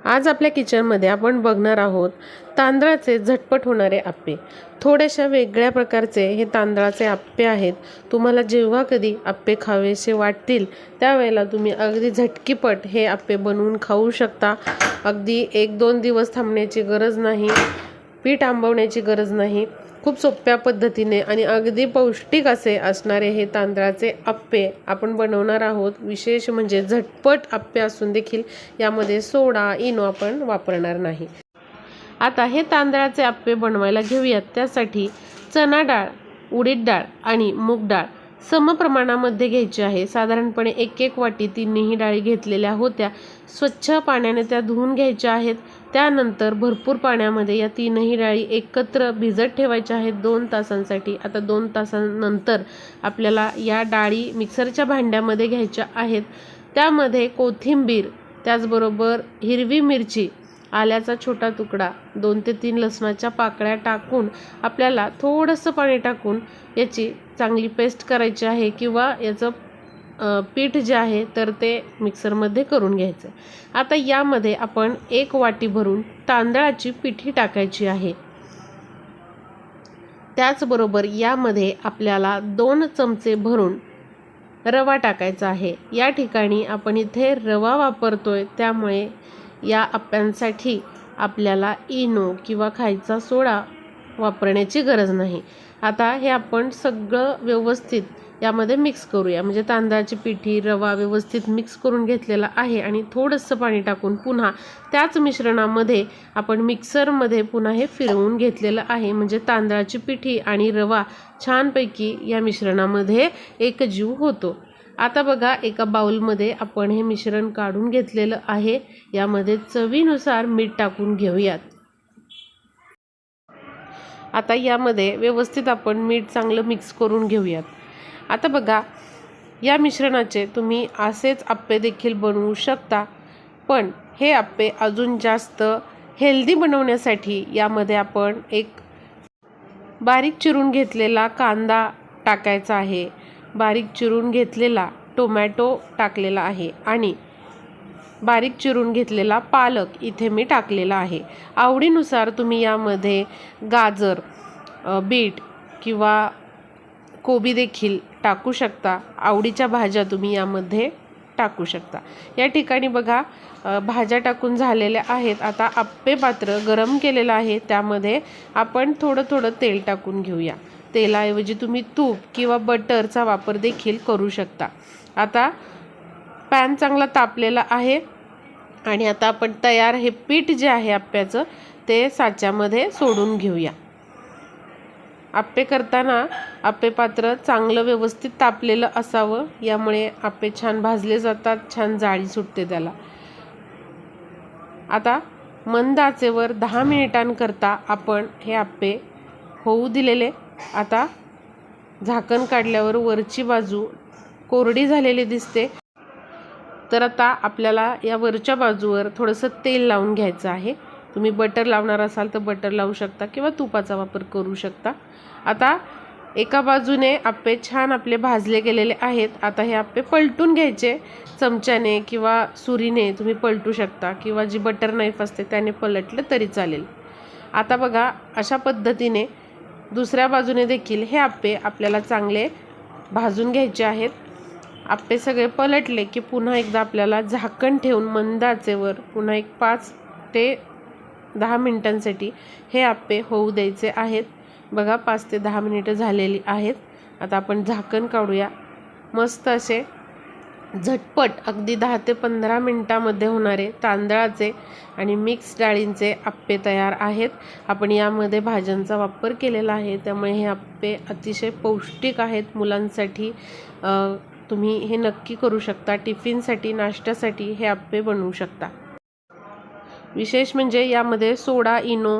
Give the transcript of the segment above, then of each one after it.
आज आपल्या किचनमध्ये आपण बघणार आहोत तांदळाचे झटपट होणारे आप्पे। थोड्याशा वेगळ्या प्रकारचे हे तांदळाचे आप्पे आहेत। तुम्हाला जेव्हा कधी आप्पे खावेसे वाटतील त्यावेळेला तुम्ही अगदी झटकीपट हे आप्पे बनवून खाऊ शकता। अगदी 1-2 दिवस थांबण्याची गरज नाही, पीठ आंबवण्याची गरज नाही। खूप सोप्या पद्धतीने आणि अगदी पौष्टिक असे असणारे हे तांदळाचे आप्पे आपण बनवणार आहोत। विशेष म्हणजे झटपट आप्पे असून देखील यामध्ये सोडा इनो आपण वापरणार नाही। आता हे तांदळाचे आप्पे बनवायला घेऊयात। त्यासाठी चणा डाळ, उडीद डाळ आणि मूग डाळ समप्रमाणामध्ये घ्यायची आहे। साधारणपणे 1-1 वाटी तिन्ही डाळी घेतलेल्या होत्या। स्वच्छ पाण्याने त्या धुवून घ्यायच्या आहेत। त्यानंतर भरपूर पाण्यामध्ये या तीनही डाळी एकत्र भिजत ठेवायच्या आहेत 2 तासांसाठी। आता 2 तासांनंतर आपल्याला या डाळी मिक्सरच्या भांड्यामध्ये घ्यायच्या आहेत। त्यामध्ये कोथिंबीर, त्याचबरोबर हिरवी मिरची, आल्याचा छोटा तुकडा, 2 ते 3 लसणाच्या पाकळ्या टाकून आपल्याला थोडंसं पाणी टाकून याची चांगली पेस्ट करायची आहे किंवा याचं पीठ जे आहे तर ते मिक्सरमध्ये करून घ्यायचं। आता यामध्ये आपण 1 वाटी भरून तांदळाची पिठी टाकायची आहे। त्याचबरोबर यामध्ये आपल्याला 2 चमचे भरून रवा टाकायचा आहे। या ठिकाणी आपण इथे रवा वापरतोय त्यामुळे या आप्प्यांसाठी आपल्याला इनो किंवा खायचा सोडा वापरण्याची गरज नाही। आता हे आपण सगळं व्यवस्थित यामध्ये मिक्स करूया। म्हणजे तांदळाची पिठी, रवा व्यवस्थित मिक्स करून घेतलेला आहे आणि थोडंसं पाणी टाकून पुन्हा त्याच मिश्रणामध्ये आपण मिक्सरमध्ये पुन्हा हे फिरवून घेतलेलं आहे। म्हणजे तांदळाची पिठी आणि रवा छानपैकी या मिश्रणामध्ये एकजीव होतो। आता बघा एका बाउलमध्ये आपण हे मिश्रण काढून घेतलेलं आहे। यामध्ये चवीनुसार मीठ टाकून घेऊयात। आता यामध्ये व्यवस्थित आपण मीठ चांगलं मिक्स करून घेऊयात। आता बघा या मिश्रणाचे तुम्ही असेच आप्पे देखील बनवू शकता, पण हे आप्पे अजून जास्त हेल्दी बनवण्यासाठी यामध्ये आपण एक बारीक चिरून घेतलेला कांदा टाकायचा आहे, बारीक चिरून घेतलेला टोमॅटो टाकलेला आहे आणि बारीक चिरून घेतलेला पालक इथे मी टाकलेला आहे। आवडीनुसार तुम्ही यामध्ये गाजर, बीट किंवा कोबी देखील टाकू शकता। आवडीच्या भाज्या तुम्ही यामध्ये टाकू शकता। या ठिकाणी बघा भाज्या टाकून झालेल्या आहेत। आता आप्पे पात्र गरम केलेलं आहे, त्यामध्ये आपण थोडं तेल टाकून घेऊया। तेलाऐवजी तुम्ही तूप किंवा बटरचा वापर देखील करू शकता। आता पॅन चांगला तापलेला आहे आणि आता आपण तयार हे पीठ जे आहे आप्प्याचं ते साच्यामध्ये सोडून घेऊया। आप्पे करताना आप्पे पात्र चांगलं व्यवस्थित तापलेलं असावं, यामुळे आप्पे छान भाजले जातात, छान जाळी सुटते त्याला। आता मंद आचेवर 10 मिनिटांकरता आपण हे आप्पे होऊ दिलेले। आता झाकण काढल्यावर वरची बाजू कोरडी झालेली दिसते, तर आता आपल्याला या वरच्या बाजूवर थोडंसं तेल लावून घ्यायचं आहे। तुम्ही बटर लावणार असाल तर बटर लावू शकता किंवा तुपाचा वापर करू शकता। आता एका बाजूने आप्पे छान आपले भाजले गेलेले आहेत। आता हे आप्पे पलटून घ्यायचे, चमच्याने किंवा सुरीने तुम्ही पलटू शकता किंवा जी बटर नाईफ असते त्याने पलटलं तरी चालेल। आता बघा अशा पद्धतीने दुसऱ्या बाजूने देखील हे आप्पे आपल्याला चांगले भाजून घ्यायचे आहेत। आप्पे सगळे पलटले की पुन्हा एकदा आपल्याला झाकण ठेवून मंद आचेवर पुन्हा एक 5 ते 10 मिनिटांसाठी हे आप्पे होऊ द्यायचे आहेत। बघा 5 ते 10 मिनिटं झालेली आहेत। आता आपण झाकण काढूया। मस्त असे झटपट अगदी 10 ते 15 मिनिटांमध्ये होणारे तांदळाचे आणि मिक्स डाळींचे आप्पे तयार आहेत। आपण यामध्ये भाज्यांचा वापर केलेला आहे, त्यामुळे हे आप्पे अतिशय पौष्टिक आहेत। मुलांसाठी तुम्ही हे नक्की करू शकता। टिफिनसाठी, नाश्त्यासाठी हे आप्पे बनवू शकता। विशेष म्हणजे यामध्ये सोडा इनो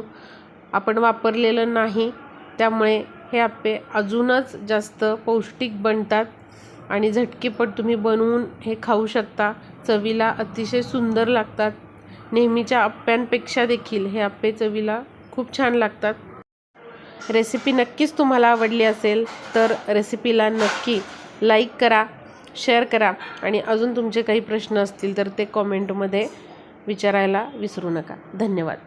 आपण वापरलेलं नाही, त्यामुळे हे आप्पे अजूनच जास्त पौष्टिक बनतात आणि झटकीपट तुम्ही बनवून हे खाऊ शकता। चवीला अतिशय सुंदर लागतात। नेहमीच्या आप्प्यांपेक्षा देखील हे आप्पे चवीला खूप छान लागतात। रेसिपी नक्कीच तुम्हाला आवडली असेल तर रेसिपीला नक्की लाईक करा, शेअर करा आणि अजून तुमचे काही प्रश्न असतील तर ते कॉमेंटमध्ये विचारायला विसरू नका. धन्यवाद.